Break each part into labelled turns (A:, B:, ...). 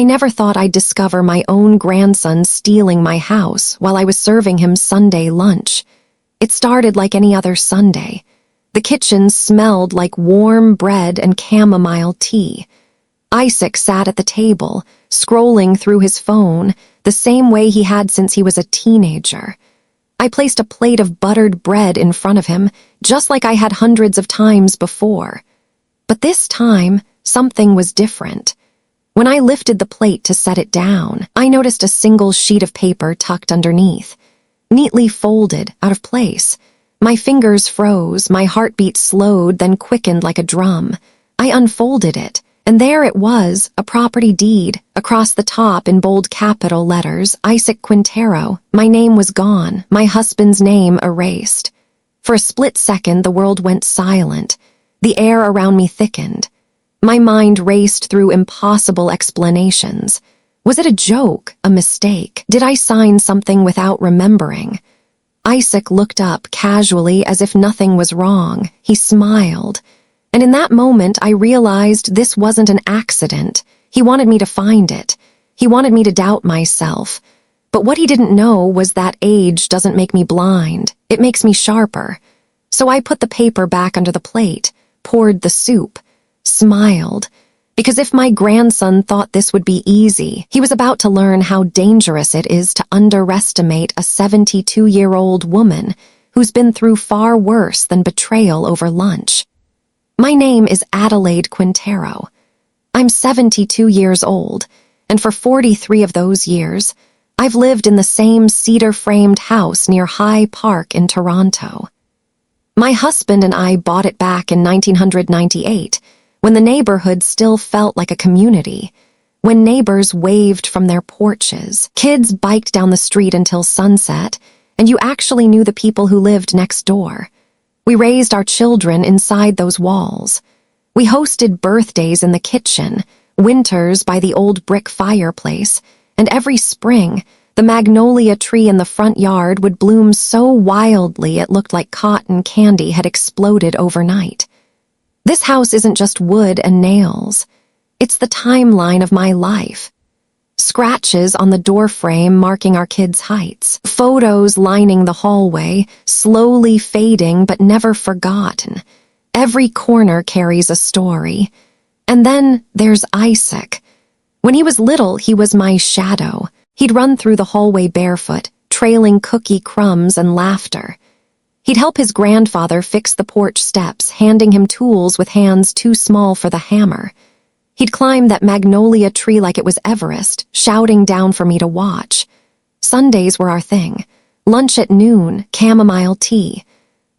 A: I never thought I'd discover my own grandson stealing my house while I was serving him Sunday lunch. It started like any other Sunday. The kitchen smelled like warm bread and chamomile tea. Isaac sat at the table, scrolling through his phone, the same way he had since he was a teenager. I placed a plate of buttered bread in front of him, just like I had hundreds of times before. But this time, something was different. When I lifted the plate to set it down, I noticed a single sheet of paper tucked underneath, neatly folded, out of place. My fingers froze, my heartbeat slowed, then quickened like a drum. I unfolded it, and there it was, a property deed. Across the top in bold capital letters, Isaac Quintero. My name was gone, my husband's name erased. For a split second, the world went silent. The air around me thickened. My mind raced through impossible explanations. Was it a joke, a mistake? Did I sign something without remembering? Isaac looked up casually as if nothing was wrong. He smiled. And in that moment, I realized this wasn't an accident. He wanted me to find it. He wanted me to doubt myself. But what he didn't know was that age doesn't make me blind. It makes me sharper. So I put the paper back under the plate, poured the soup, smiled. Because if my grandson thought this would be easy, he was about to learn how dangerous it is to underestimate a 72-year-old woman who's been through far worse than betrayal over lunch. My name is Adelaide Quintero. I'm 72 years old, and for 43 of those years, I've lived in the same cedar-framed house near High Park in Toronto. My husband and I bought it back in 1998, when the neighborhood still felt like a community, when neighbors waved from their porches, kids biked down the street until sunset, and you actually knew the people who lived next door. We raised our children inside those walls. We hosted birthdays in the kitchen, winters by the old brick fireplace, and every spring, the magnolia tree in the front yard would bloom so wildly it looked like cotton candy had exploded overnight. This house isn't just wood and nails. It's the timeline of my life. Scratches on the doorframe marking our kids' heights. Photos lining the hallway, slowly fading but never forgotten. Every corner carries a story. And then there's Isaac. When he was little, he was my shadow. He'd run through the hallway barefoot, trailing cookie crumbs and laughter. He'd help his grandfather fix the porch steps, handing him tools with hands too small for the hammer. He'd climb that magnolia tree like it was Everest, shouting down for me to watch. Sundays were our thing. Lunch at noon, chamomile tea.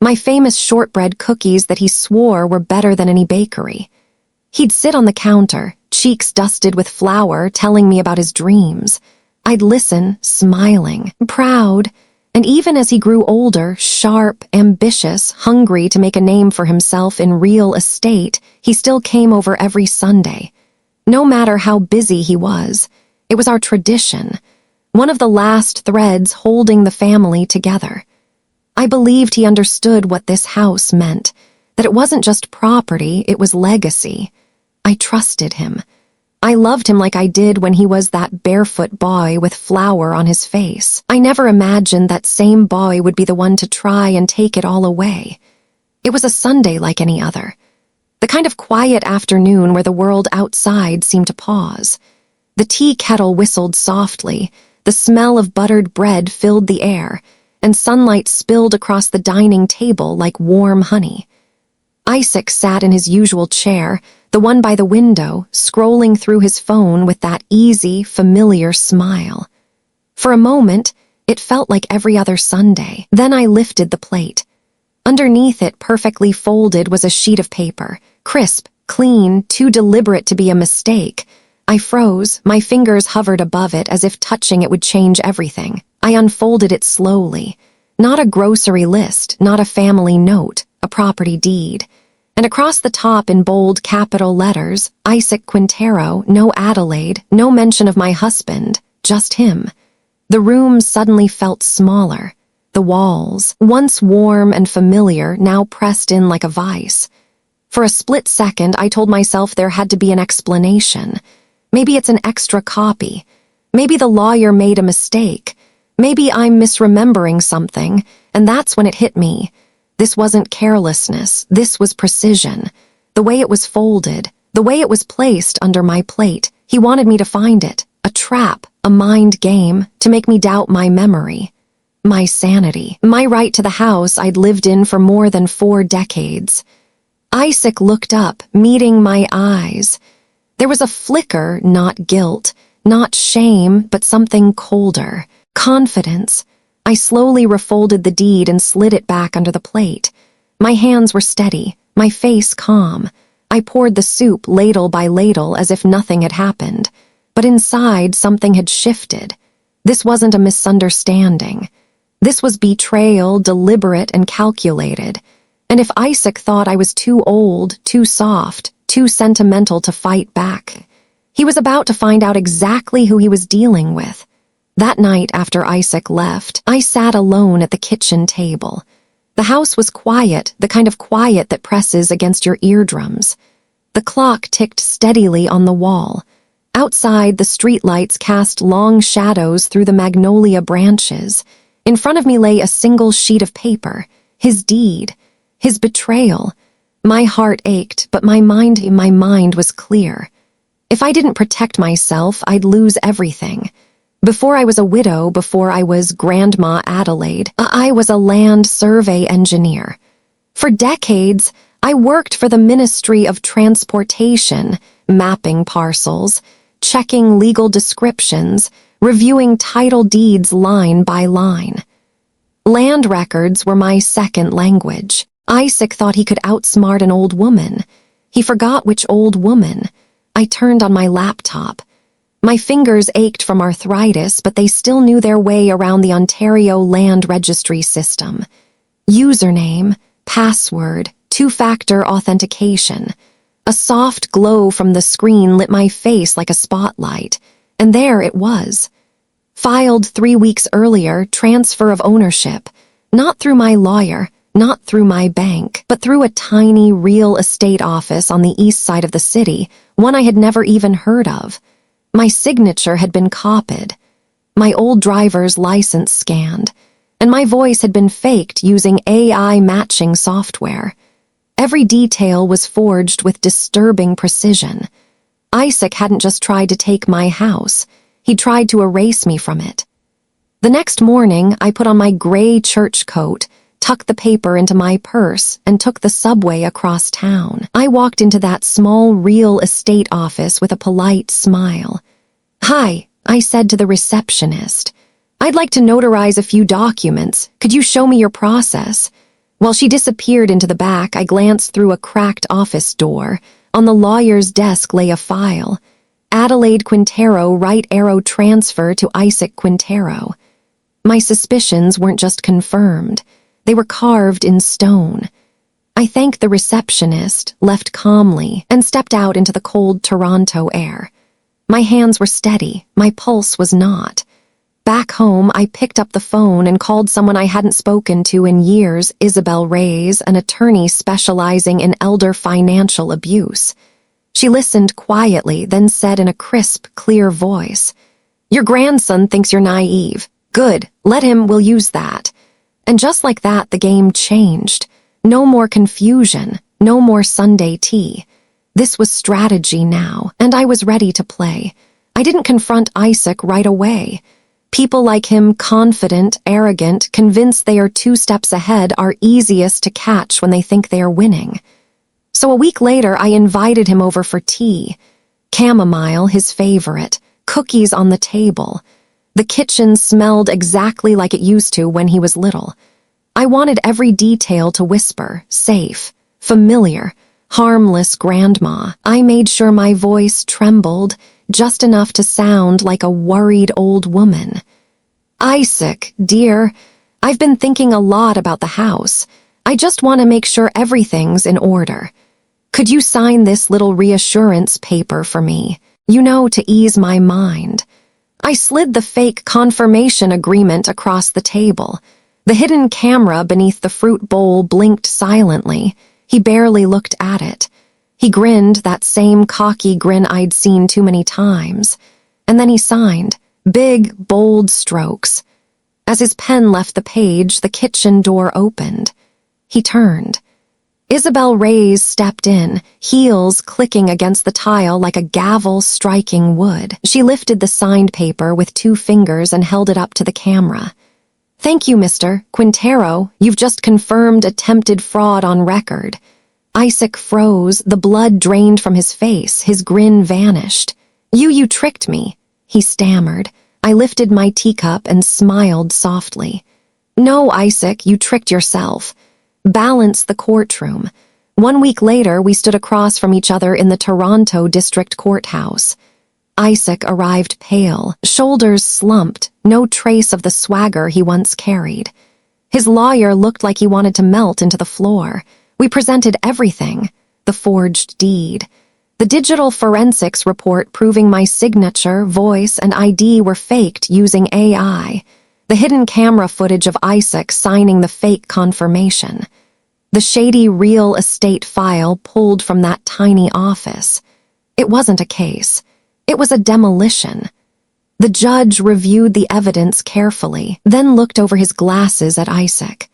A: My famous shortbread cookies that he swore were better than any bakery. He'd sit on the counter, cheeks dusted with flour, telling me about his dreams. I'd listen, smiling, proud. And even as he grew older, sharp, ambitious, hungry to make a name for himself in real estate, he still came over every Sunday. No matter how busy he was, it was our tradition, one of the last threads holding the family together. I believed he understood what this house meant, that it wasn't just property, it was legacy. I trusted him. I loved him like I did when he was that barefoot boy with flour on his face. I never imagined that same boy would be the one to try and take it all away. It was a Sunday like any other. The kind of quiet afternoon where the world outside seemed to pause. The tea kettle whistled softly, the smell of buttered bread filled the air, and sunlight spilled across the dining table like warm honey. Isaac sat in his usual chair, the one by the window, scrolling through his phone with that easy, familiar smile. For a moment, it felt like every other Sunday. Then I lifted the plate. Underneath it, perfectly folded, was a sheet of paper, crisp, clean, too deliberate to be a mistake. I froze, my fingers hovered above it as if touching it would change everything. I unfolded it slowly. Not a grocery list, not a family note, a property deed. And across the top in bold capital letters, Isaac Quintero, no Adelaide, no mention of my husband, just him. The room suddenly felt smaller. The walls, once warm and familiar, now pressed in like a vice. For a split second, I told myself there had to be an explanation. Maybe it's an extra copy. Maybe the lawyer made a mistake. Maybe I'm misremembering something, and that's when it hit me. This wasn't carelessness, this was precision. The way it was folded, the way it was placed under my plate, he wanted me to find it. A trap, a mind game, to make me doubt my memory. My sanity, my right to the house I'd lived in for more than 4 decades. Isaac looked up, meeting my eyes. There was a flicker, not guilt, not shame, but something colder. Confidence. I slowly refolded the deed and slid it back under the plate. My hands were steady, my face calm. I poured the soup ladle by ladle as if nothing had happened. But inside, something had shifted. This wasn't a misunderstanding. This was betrayal, deliberate and calculated. And if Isaac thought I was too old, too soft, too sentimental to fight back, he was about to find out exactly who he was dealing with. That night after Isaac left, I sat alone at the kitchen table. The house was quiet, the kind of quiet that presses against your eardrums. The clock ticked steadily on the wall. Outside, the streetlights cast long shadows through the magnolia branches. In front of me lay a single sheet of paper, his deed, his betrayal. My heart ached, but my mind was clear. If I didn't protect myself, I'd lose everything. Before I was a widow, before I was Grandma Adelaide, I was a land survey engineer. For decades, I worked for the Ministry of Transportation, mapping parcels, checking legal descriptions, reviewing title deeds line by line. Land records were my second language. Isaac thought he could outsmart an old woman. He forgot which old woman. I turned on my laptop. My fingers ached from arthritis, but they still knew their way around the Ontario Land Registry system. Username, password, 2-factor authentication. A soft glow from the screen lit my face like a spotlight, and there it was. Filed 3 weeks earlier, transfer of ownership. Not through my lawyer, not through my bank, but through a tiny real estate office on the east side of the city, one I had never even heard of. My signature had been copied, my old driver's license scanned, and my voice had been faked using AI matching software. Every detail was forged with disturbing precision. Isaac hadn't just tried to take my house, he tried to erase me from it. The next morning, I put on my gray church coat, tucked the paper into my purse, and took the subway across town. I walked into that small real estate office with a polite smile. "Hi," I said to the receptionist. "I'd like to notarize a few documents. Could you show me your process?" While she disappeared into the back, I glanced through a cracked office door. On the lawyer's desk lay a file. Adelaide Quintero, right arrow transfer to Isaac Quintero. My suspicions weren't just confirmed. They were carved in stone. I thanked the receptionist, left calmly, and stepped out into the cold Toronto air. My hands were steady, my pulse was not. Back home, I picked up the phone and called someone I hadn't spoken to in years, Isabel Reyes, an attorney specializing in elder financial abuse. She listened quietly, then said in a crisp, clear voice, "Your grandson thinks you're naive. Good, let him, we'll use that." And just like that, the game changed. No more confusion, no more Sunday tea. This was strategy now, and I was ready to play. I didn't confront Isaac right away. People like him, confident, arrogant, convinced they are 2 steps ahead, are easiest to catch when they think they are winning. So a week later, I invited him over for tea. Chamomile, his favorite, cookies on the table. The kitchen smelled exactly like it used to when he was little. I wanted every detail to whisper, safe, familiar, harmless grandma. I made sure my voice trembled, just enough to sound like a worried old woman. "Isaac, dear, I've been thinking a lot about the house. I just want to make sure everything's in order. Could you sign this little reassurance paper for me? You know, to ease my mind." I slid the fake confirmation agreement across the table. The hidden camera beneath the fruit bowl blinked silently. He barely looked at it. He grinned, that same cocky grin I'd seen too many times. And then he signed, big, bold strokes. As his pen left the page, the kitchen door opened. He turned. Isabel Reyes stepped in, heels clicking against the tile like a gavel striking wood. She lifted the signed paper with 2 fingers and held it up to the camera. "Thank you, Mr. Quintero. You've just confirmed attempted fraud on record." Isaac froze, the blood drained from his face, his grin vanished. You tricked me," he stammered. I lifted my teacup and smiled softly. "No, Isaac, you tricked yourself." Balance the courtroom. 1 week later, we stood across from each other in the Toronto District Courthouse. Isaac arrived pale, shoulders slumped, no trace of the swagger he once carried. His lawyer looked like he wanted to melt into the floor. We presented everything: the forged deed, the digital forensics report proving my signature, voice, and ID were faked using AI, the hidden camera footage of Isaac signing the fake confirmation, the shady real estate file pulled from that tiny office. It wasn't a case. It was a demolition. The judge reviewed the evidence carefully, then looked over his glasses at Isaac.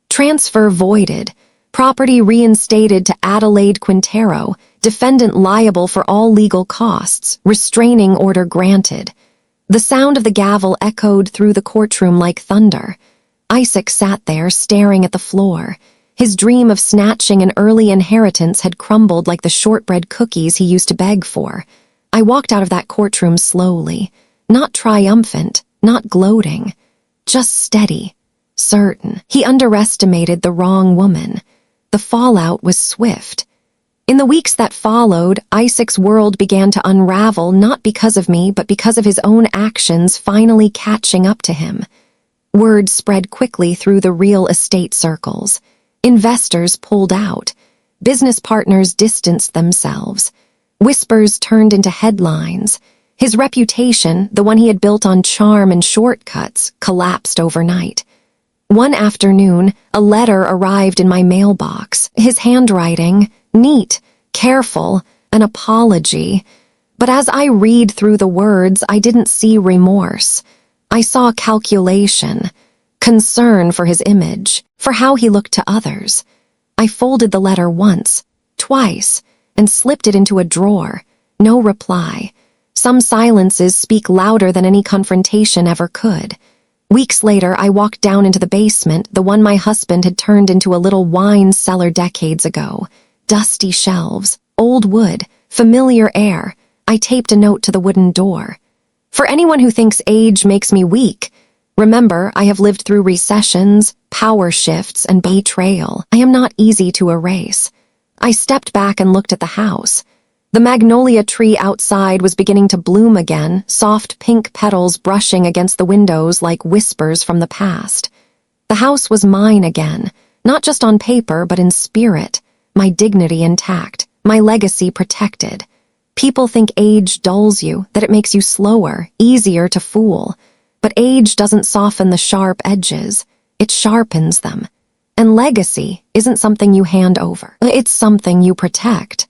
A: "Transfer voided. Property reinstated to Adelaide Quintero, defendant liable for all legal costs, restraining order granted." The sound of the gavel echoed through the courtroom like thunder. Isaac sat there staring at the floor. His dream of snatching an early inheritance had crumbled like the shortbread cookies he used to beg for. I walked out of that courtroom slowly, not triumphant, not gloating, just steady, certain. He underestimated the wrong woman. The fallout was swift. In the weeks that followed, Isaac's world began to unravel, not because of me, but because of his own actions finally catching up to him. Word spread quickly through the real estate circles. Investors pulled out. Business partners distanced themselves. Whispers turned into headlines. His reputation, the one he had built on charm and shortcuts, collapsed overnight. One afternoon, a letter arrived in my mailbox. His handwriting, neat, careful, an apology. But as I read through the words, I didn't see remorse. I saw calculation, concern for his image, for how he looked to others. I folded the letter once, twice, and slipped it into a drawer. No reply. Some silences speak louder than any confrontation ever could. Weeks later, I walked down into the basement, the one my husband had turned into a little wine cellar decades ago. Dusty shelves, old wood, familiar air. I taped a note to the wooden door. "For anyone who thinks age makes me weak, remember, I have lived through recessions, power shifts, and betrayal. I am not easy to erase." I stepped back and looked at the house. The magnolia tree outside was beginning to bloom again, soft pink petals brushing against the windows like whispers from the past. The house was mine again, not just on paper but in spirit, my dignity intact, my legacy protected. People think age dulls you, that it makes you slower, easier to fool. But age doesn't soften the sharp edges, it sharpens them. And legacy isn't something you hand over, it's something you protect.